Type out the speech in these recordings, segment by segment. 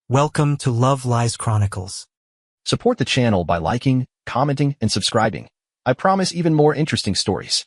Welcome to Love Lies Chronicles. Support the channel by liking, commenting, and subscribing. I promise even more interesting stories.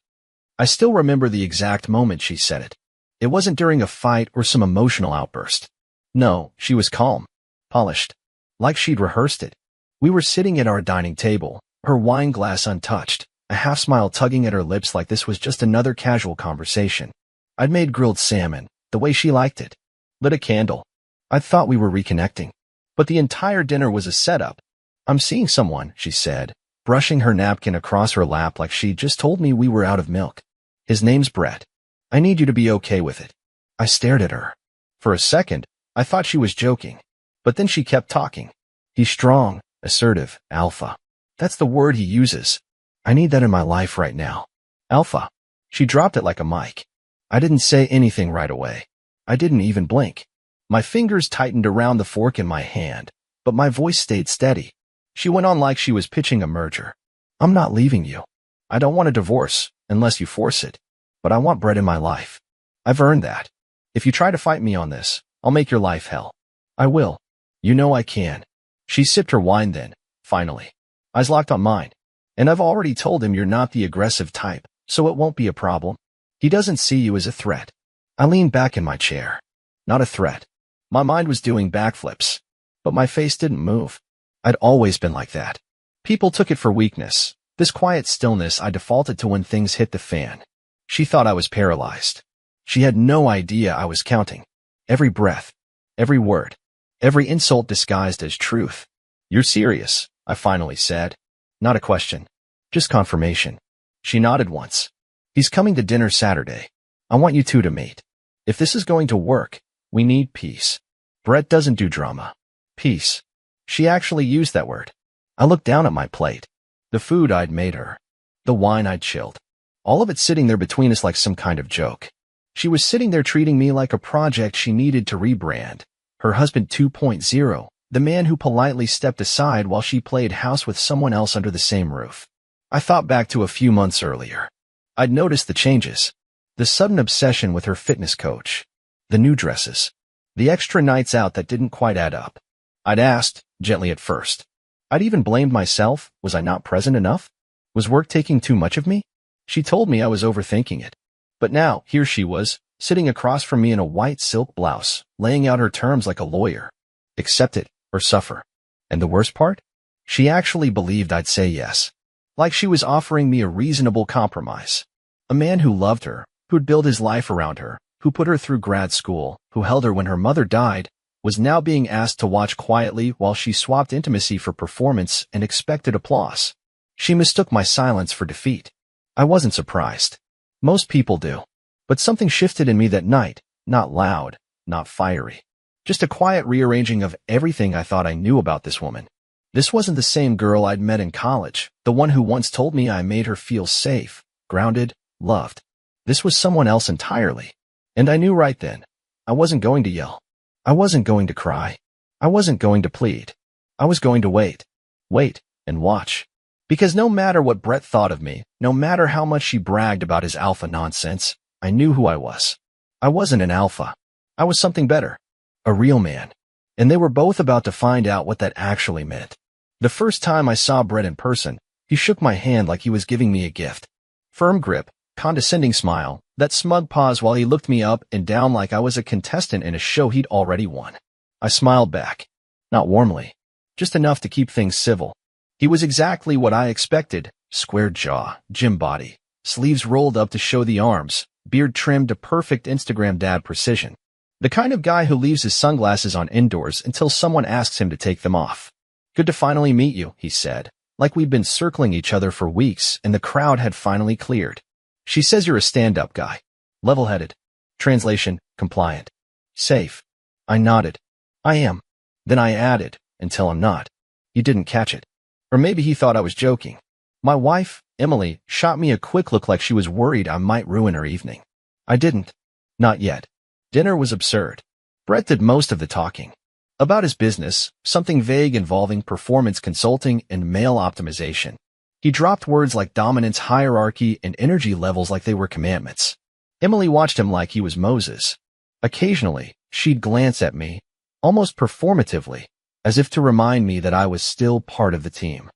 I still remember the exact moment she said it. It wasn't during a fight or some emotional outburst. No, she was calm, polished, like she'd rehearsed it. We were sitting at our dining table, her wine glass untouched, a half-smile tugging at her lips like this was just another casual conversation. I'd made grilled salmon, the way she liked it. Lit a candle. I thought we were reconnecting. But the entire dinner was a setup. "I'm seeing someone," she said, brushing her napkin across her lap like she'd just told me we were out of milk. "His name's Brett. I need you to be okay with it." I stared at her. For a second, I thought she was joking. But then she kept talking. "He's strong, assertive, alpha. That's the word he uses. I need that in my life right now. Alpha." She dropped it like a mic. I didn't say anything right away. I didn't even blink. My fingers tightened around the fork in my hand, but my voice stayed steady. She went on like she was pitching a merger. "I'm not leaving you. I don't want a divorce, unless you force it. But I want Brett in my life. I've earned that. If you try to fight me on this, I'll make your life hell. I will. You know I can." She sipped her wine then, finally. Eyes locked on mine. "And I've already told him you're not the aggressive type, so it won't be a problem. He doesn't see you as a threat." I leaned back in my chair. Not a threat. My mind was doing backflips, but my face didn't move. I'd always been like that. People took it for weakness. This quiet stillness I defaulted to when things hit the fan. She thought I was paralyzed. She had no idea I was counting. Every breath, every word, every insult disguised as truth. "You're serious," I finally said. Not a question, just confirmation. She nodded once. "He's coming to dinner Saturday. I want you two to meet. If this is going to work, we need peace. Brett doesn't do drama. Peace." She actually used that word. I looked down at my plate. The food I'd made her. The wine I'd chilled. All of it sitting there between us like some kind of joke. She was sitting there treating me like a project she needed to rebrand. Her husband 2.0, the man who politely stepped aside while she played house with someone else under the same roof. I thought back to a few months earlier. I'd noticed the changes. The sudden obsession with her fitness coach. The new dresses. The extra nights out that didn't quite add up. I'd asked, gently at first. I'd even blamed myself. Was I not present enough? Was work taking too much of me? She told me I was overthinking it. But now, here she was, sitting across from me in a white silk blouse, laying out her terms like a lawyer. Accept it, or suffer. And the worst part? She actually believed I'd say yes. Like she was offering me a reasonable compromise. A man who loved her, who'd build his life around her, who put her through grad school, who held her when her mother died, was now being asked to watch quietly while she swapped intimacy for performance and expected applause. She mistook my silence for defeat. I wasn't surprised. Most people do. But something shifted in me that night, not loud, not fiery. Just a quiet rearranging of everything I thought I knew about this woman. This wasn't the same girl I'd met in college, the one who once told me I made her feel safe, grounded, loved. This was someone else entirely. And I knew right then, I wasn't going to yell. I wasn't going to cry. I wasn't going to plead. I was going to wait. Wait and watch. Because no matter what Brett thought of me, no matter how much she bragged about his alpha nonsense, I knew who I was. I wasn't an alpha. I was something better. A real man. And they were both about to find out what that actually meant. The first time I saw Brett in person, he shook my hand like he was giving me a gift. Firm grip, condescending smile, that smug pause while he looked me up and down like I was a contestant in a show he'd already won. I smiled back. Not warmly. Just enough to keep things civil. He was exactly what I expected. Squared jaw, gym body, sleeves rolled up to show the arms, beard trimmed to perfect Instagram dad precision. The kind of guy who leaves his sunglasses on indoors until someone asks him to take them off. "Good to finally meet you," he said, like we'd been circling each other for weeks and the crowd had finally cleared. "She says you're a stand-up guy. Level-headed. Translation, compliant. Safe." I nodded. "I am." Then I added, "Until I'm not." He didn't catch it. Or maybe he thought I was joking. My wife, Emily, shot me a quick look like she was worried I might ruin her evening. I didn't. Not yet. Dinner was absurd. Brett did most of the talking. About his business, something vague involving performance consulting and mail optimization. He dropped words like dominance, hierarchy, and energy levels like they were commandments. Emily watched him like he was Moses. Occasionally, she'd glance at me, almost performatively, as if to remind me that I was still part of the team.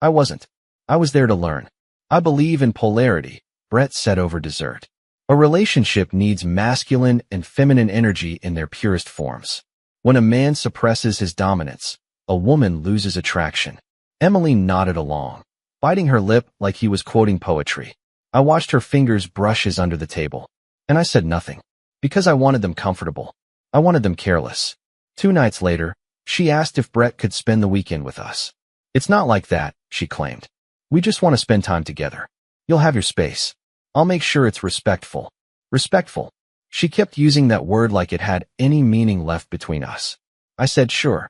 I wasn't. I was there to learn. I believe in polarity, Brett said over dessert. A relationship needs masculine and feminine energy in their purest forms. When a man suppresses his dominance, a woman loses attraction. Emily nodded along, biting her lip like he was quoting poetry. I watched her fingers brushes under the table, and I said nothing, because I wanted them comfortable. I wanted them careless. 2 nights later, she asked if Brett could spend the weekend with us. It's not like that, she claimed. We just want to spend time together. You'll have your space. I'll make sure it's respectful. Respectful. She kept using that word like it had any meaning left between us. I said sure.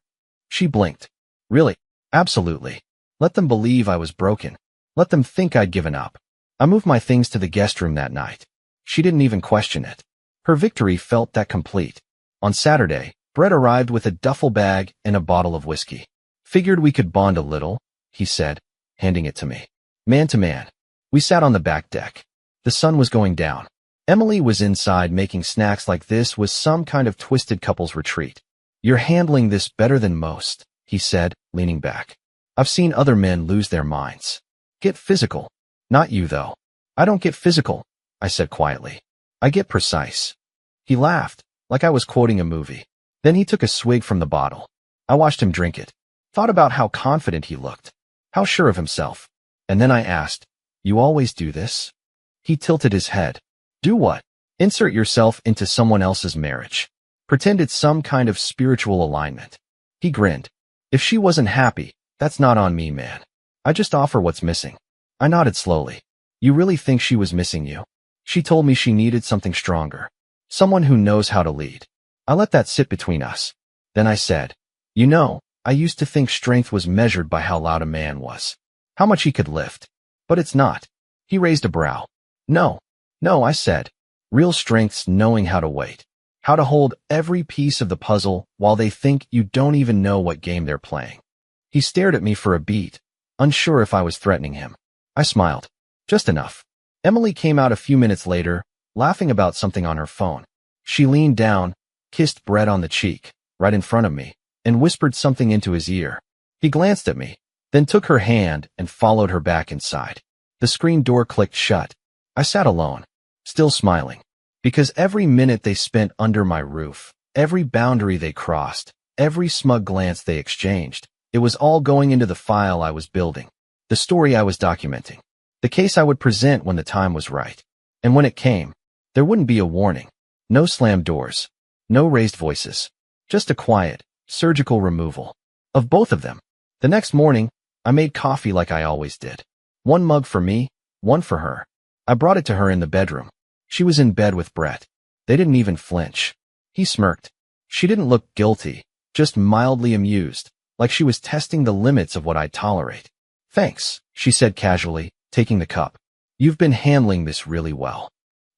She blinked. Really? Absolutely. Let them believe I was broken. Let them think I'd given up. I moved my things to the guest room that night. She didn't even question it. Her victory felt that complete. On Saturday, Brett arrived with a duffel bag and a bottle of whiskey. Figured we could bond a little, he said, handing it to me. Man to man. We sat on the back deck. The sun was going down. Emily was inside making snacks like this was some kind of twisted couple's retreat. You're handling this better than most, he said, leaning back. I've seen other men lose their minds. Get physical. Not you, though. I don't get physical, I said quietly. I get precise. He laughed, like I was quoting a movie. Then he took a swig from the bottle. I watched him drink it. Thought about how confident he looked. How sure of himself. And then I asked, You always do this? He tilted his head. Do what? Insert yourself into someone else's marriage. Pretend it's some kind of spiritual alignment. He grinned. If she wasn't happy, that's not on me, man. I just offer what's missing. I nodded slowly. You really think she was missing you? She told me she needed something stronger. Someone who knows how to lead. I let that sit between us. Then I said, You know, I used to think strength was measured by how loud a man was. How much he could lift. But it's not. He raised a brow. No, I said. Real strength's knowing how to wait. How to hold every piece of the puzzle while they think you don't even know what game they're playing. He stared at me for a beat, unsure if I was threatening him. I smiled. Just enough. Emily came out a few minutes later, laughing about something on her phone. She leaned down, kissed Brett on the cheek, right in front of me, and whispered something into his ear. He glanced at me, then took her hand and followed her back inside. The screen door clicked shut. I sat alone, still smiling, because every minute they spent under my roof, every boundary they crossed, every smug glance they exchanged, it was all going into the file I was building, the story I was documenting, the case I would present when the time was right. And when it came, there wouldn't be a warning, no slammed doors, no raised voices, just a quiet, surgical removal of both of them. The next morning, I made coffee like I always did. 1 mug for me, 1 for her. I brought it to her in the bedroom. She was in bed with Brett. They didn't even flinch. He smirked. She didn't look guilty, just mildly amused, like she was testing the limits of what I'd tolerate. Thanks, she said casually, taking the cup. You've been handling this really well.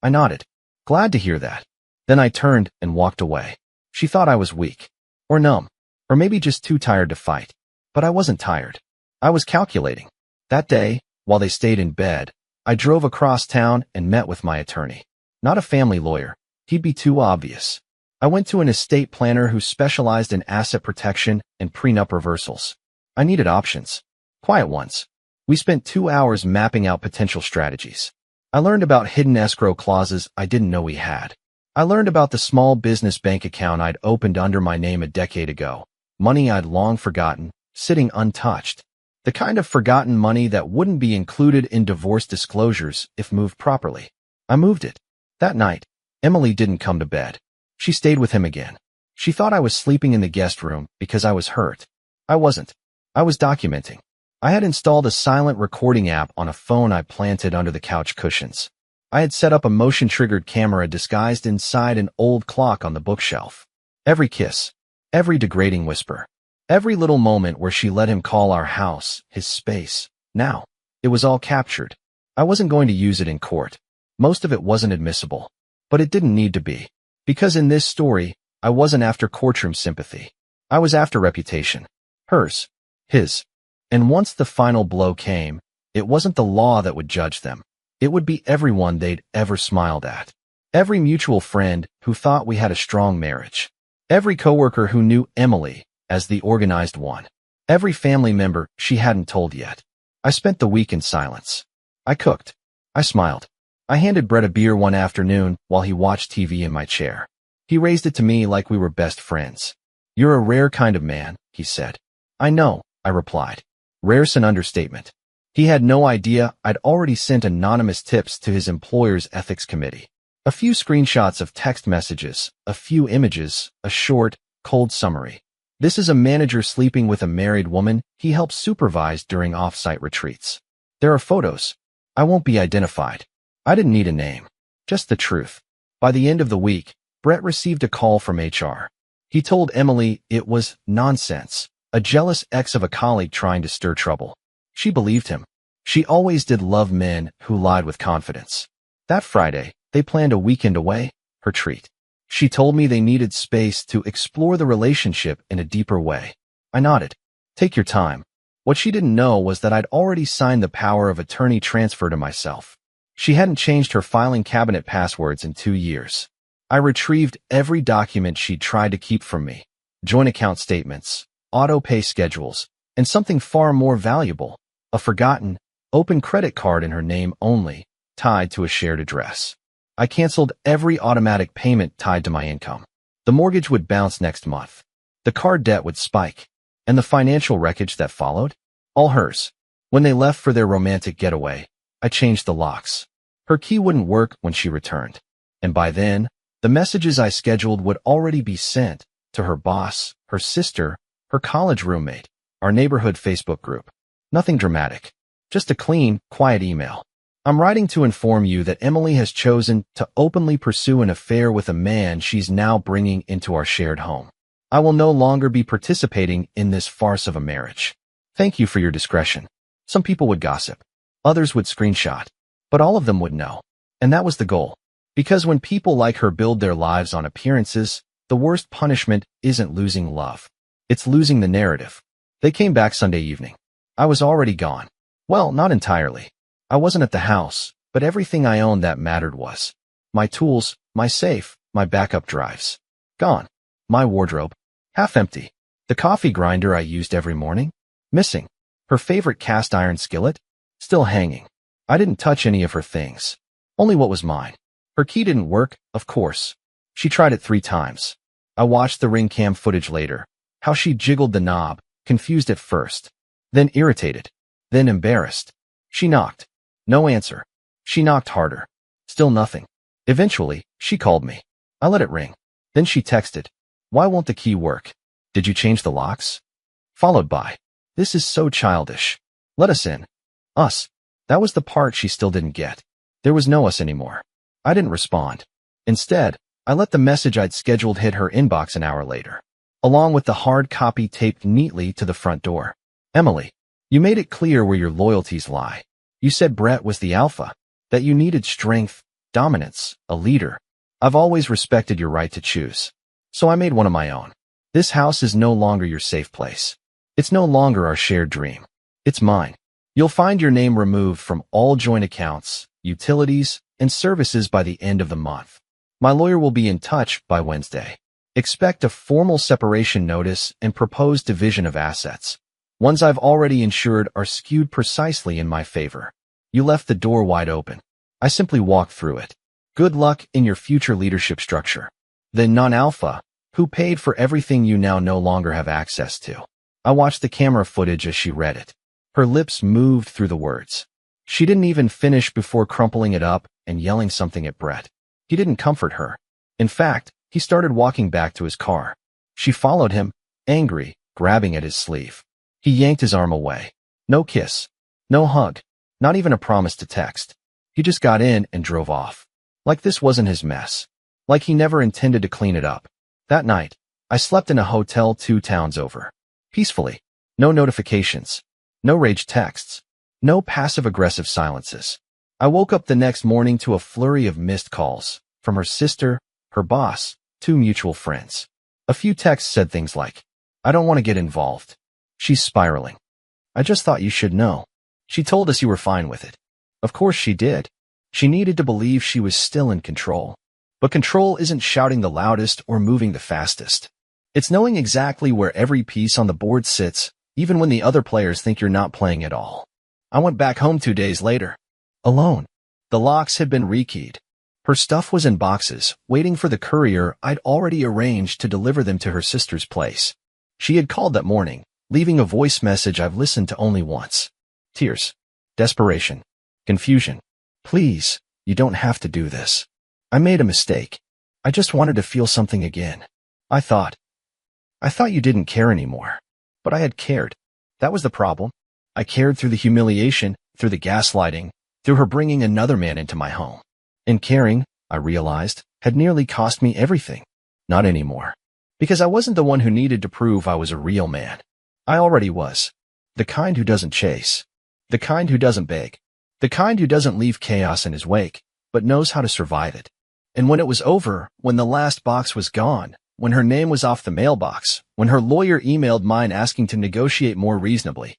I nodded. Glad to hear that. Then I turned and walked away. She thought I was weak. Or numb. Or maybe just too tired to fight. But I wasn't tired. I was calculating. That day, while they stayed in bed, I drove across town and met with my attorney. Not a family lawyer. He'd be too obvious. I went to an estate planner who specialized in asset protection and prenup reversals. I needed options. Quiet ones. We spent 2 hours mapping out potential strategies. I learned about hidden escrow clauses I didn't know we had. I learned about the small business bank account I'd opened under my name a decade ago. Money I'd long forgotten, sitting untouched. The kind of forgotten money that wouldn't be included in divorce disclosures if moved properly. I moved it. That night, Emily didn't come to bed. She stayed with him again. She thought I was sleeping in the guest room because I was hurt. I wasn't. I was documenting. I had installed a silent recording app on a phone I planted under the couch cushions. I had set up a motion-triggered camera disguised inside an old clock on the bookshelf. Every kiss, every degrading whisper, every little moment where she let him call our house his space. Now, it was all captured. I wasn't going to use it in court. Most of it wasn't admissible. But it didn't need to be. Because in this story, I wasn't after courtroom sympathy. I was after reputation. Hers. His. And once the final blow came, it wasn't the law that would judge them. It would be everyone they'd ever smiled at. Every mutual friend who thought we had a strong marriage. Every coworker who knew Emily as the organized one. Every family member she hadn't told yet. I spent the week in silence. I cooked. I smiled. I handed Brett a beer one afternoon while he watched TV in my chair. He raised it to me like we were best friends. "You're a rare kind of man," he said. "I know," I replied. "Rare's an understatement." He had no idea I'd already sent anonymous tips to his employer's ethics committee. A few screenshots of text messages, a few images, a short, cold summary. This is a manager sleeping with a married woman he helps supervise during off-site retreats. There are photos. I won't be identified. I didn't need a name. Just the truth. By the end of the week, Brett received a call from HR. He told Emily it was nonsense, a jealous ex of a colleague trying to stir trouble. She believed him. She always did love men who lied with confidence. That Friday, they planned a weekend away, her treat. She told me they needed space to explore the relationship in a deeper way. I nodded. "Take your time." What she didn't know was that I'd already signed the power of attorney transfer to myself. She hadn't changed her filing cabinet passwords in 2 years. I retrieved every document she'd tried to keep from me. Joint account statements, auto-pay schedules, and something far more valuable, a forgotten, open credit card in her name only, tied to a shared address. I canceled every automatic payment tied to my income. The mortgage would bounce next month. The card debt would spike. And the financial wreckage that followed? All hers. When they left for their romantic getaway, I changed the locks. Her key wouldn't work when she returned. And by then, the messages I scheduled would already be sent to her boss, her sister, her college roommate, our neighborhood Facebook group. Nothing dramatic. Just a clean, quiet email. "I'm writing to inform you that Emily has chosen to openly pursue an affair with a man she's now bringing into our shared home. I will no longer be participating in this farce of a marriage. Thank you for your discretion." Some people would gossip. Others would screenshot. But all of them would know. And that was the goal. Because when people like her build their lives on appearances, the worst punishment isn't losing love. It's losing the narrative. They came back Sunday evening. I was already gone. Well, not entirely. I wasn't at the house, but everything I owned that mattered was. My tools, my safe, my backup drives. Gone. My wardrobe. Half empty. The coffee grinder I used every morning. Missing. Her favorite cast iron skillet. Still hanging. I didn't touch any of her things. Only what was mine. Her key didn't work, of course. She tried it 3 times. I watched the ring cam footage later. How she jiggled the knob, confused at first. Then irritated. Then embarrassed. She knocked. No answer. She knocked harder. Still nothing. Eventually, she called me. I let it ring. Then she texted. "Why won't the key work? Did you change the locks?" Followed by, "This is so childish. Let us in." Us. That was the part she still didn't get. There was no us anymore. I didn't respond. Instead, I let the message I'd scheduled hit her inbox an hour later, along with the hard copy taped neatly to the front door. "Emily, you made it clear where your loyalties lie. You said Brett was the alpha, that you needed strength, dominance, a leader. I've always respected your right to choose. So I made one of my own. This house is no longer your safe place. It's no longer our shared dream. It's mine. You'll find your name removed from all joint accounts, utilities, and services by the end of the month. My lawyer will be in touch by Wednesday. Expect a formal separation notice and proposed division of assets. Ones I've already insured are skewed precisely in my favor. You left the door wide open. I simply walked through it. Good luck in your future leadership structure. The non-alpha, who paid for everything you now no longer have access to." I watched the camera footage as she read it. Her lips moved through the words. She didn't even finish before crumpling it up and yelling something at Brett. He didn't comfort her. In fact, he started walking back to his car. She followed him, angry, grabbing at his sleeve. He yanked his arm away. No kiss. No hug. Not even a promise to text. He just got in and drove off. Like this wasn't his mess. Like he never intended to clean it up. That night, I slept in a hotel 2 towns over. Peacefully. No notifications. No rage texts. No passive-aggressive silences. I woke up the next morning to a flurry of missed calls. From her sister, her boss, 2 mutual friends. A few texts said things like, "I don't want to get involved. She's spiraling. I just thought you should know. She told us you were fine with it." Of course she did. She needed to believe she was still in control. But control isn't shouting the loudest or moving the fastest. It's knowing exactly where every piece on the board sits, even when the other players think you're not playing at all. I went back home 2 days later. Alone. The locks had been rekeyed. Her stuff was in boxes, waiting for the courier I'd already arranged to deliver them to her sister's place. She had called that morning, leaving a voice message I've listened to only once. Tears. Desperation. Confusion. Please, you don't have to do this. I made a mistake. I just wanted to feel something again. I thought you didn't care anymore. But I had cared. That was the problem. I cared through the humiliation, through the gaslighting, through her bringing another man into my home. And caring, I realized, had nearly cost me everything. Not anymore. Because I wasn't the one who needed to prove I was a real man. I already was. The kind who doesn't chase. The kind who doesn't beg. The kind who doesn't leave chaos in his wake, but knows how to survive it. And when it was over, when the last box was gone, when her name was off the mailbox, when her lawyer emailed mine asking to negotiate more reasonably,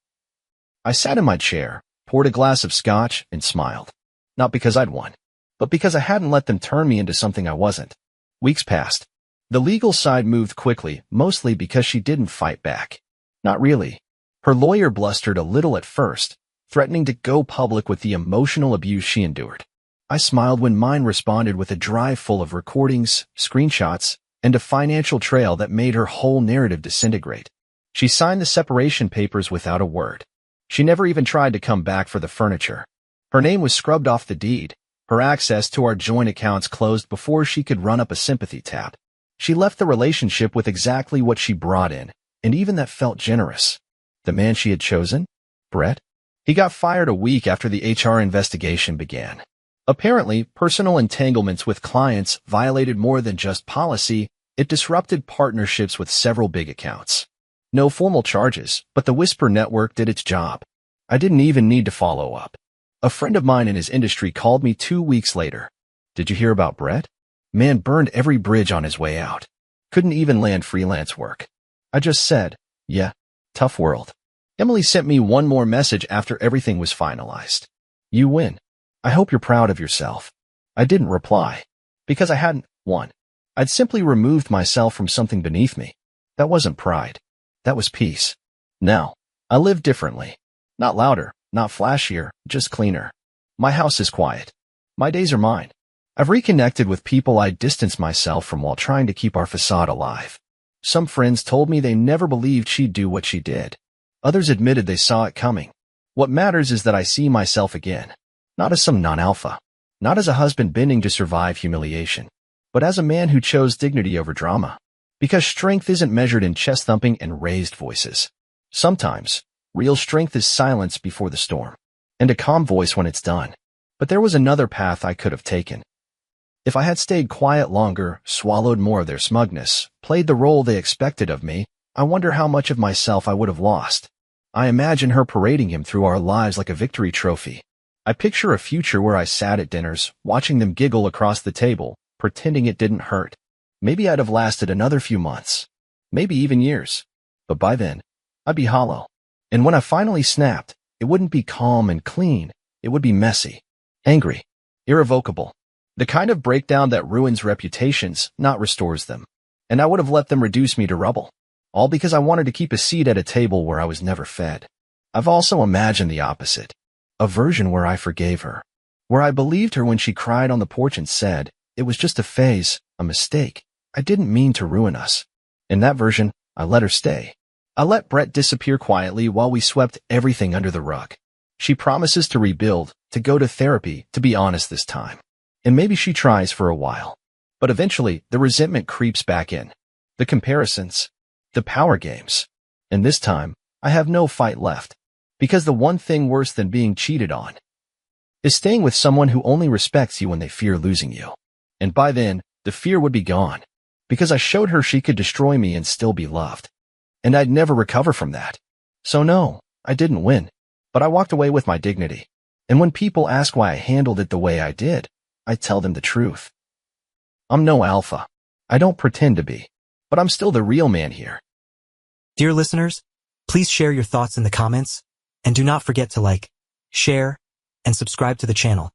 I sat in my chair, poured a glass of scotch, and smiled. Not because I'd won, but because I hadn't let them turn me into something I wasn't. Weeks passed. The legal side moved quickly, mostly because she didn't fight back. Not really. Her lawyer blustered a little at first, threatening to go public with the emotional abuse she endured. I smiled when mine responded with a drive full of recordings, screenshots, and a financial trail that made her whole narrative disintegrate. She signed the separation papers without a word. She never even tried to come back for the furniture. Her name was scrubbed off the deed. Her access to our joint accounts closed before she could run up a sympathy tab. She left the relationship with exactly what she brought in, and even that felt generous. The man she had chosen? Brett? He got fired a week after the HR investigation began. Apparently, personal entanglements with clients violated more than just policy. It disrupted partnerships with several big accounts. No formal charges, but the Whisper network did its job. I didn't even need to follow up. A friend of mine in his industry called me 2 weeks later. Did you hear about Brett? Man burned every bridge on his way out. Couldn't even land freelance work. I just said, yeah, tough world. Emily sent me one more message after everything was finalized. You win. I hope you're proud of yourself. I didn't reply. Because I hadn't won. I'd simply removed myself from something beneath me. That wasn't pride. That was peace. Now, I live differently. Not louder, not flashier, just cleaner. My house is quiet. My days are mine. I've reconnected with people I distanced myself from while trying to keep our facade alive. Some friends told me they never believed she'd do what she did. Others admitted they saw it coming. What matters is that I see myself again. Not as some non-alpha. Not as a husband bending to survive humiliation. But as a man who chose dignity over drama. Because strength isn't measured in chest-thumping and raised voices. Sometimes, real strength is silence before the storm. And a calm voice when it's done. But there was another path I could have taken. If I had stayed quiet longer, swallowed more of their smugness, played the role they expected of me, I wonder how much of myself I would have lost. I imagine her parading him through our lives like a victory trophy. I picture a future where I sat at dinners, watching them giggle across the table, pretending it didn't hurt. Maybe I'd have lasted another few months. Maybe even years. But by then, I'd be hollow. And when I finally snapped, it wouldn't be calm and clean. It would be messy, angry, irrevocable. The kind of breakdown that ruins reputations, not restores them. And I would have let them reduce me to rubble. All because I wanted to keep a seat at a table where I was never fed. I've also imagined the opposite. A version where I forgave her. Where I believed her when she cried on the porch and said, it was just a phase, a mistake. I didn't mean to ruin us. In that version, I let her stay. I let Brett disappear quietly while we swept everything under the rug. She promises to rebuild, to go to therapy, to be honest this time. And maybe she tries for a while. But eventually, the resentment creeps back in. The comparisons. The power games. And this time, I have no fight left. Because the one thing worse than being cheated on is staying with someone who only respects you when they fear losing you. And by then, the fear would be gone. Because I showed her she could destroy me and still be loved. And I'd never recover from that. So no, I didn't win. But I walked away with my dignity. And when people ask why I handled it the way I did, I tell them the truth. I'm no alpha. I don't pretend to be. But I'm still the real man here. Dear listeners, please share your thoughts in the comments, and do not forget to like, share, and subscribe to the channel.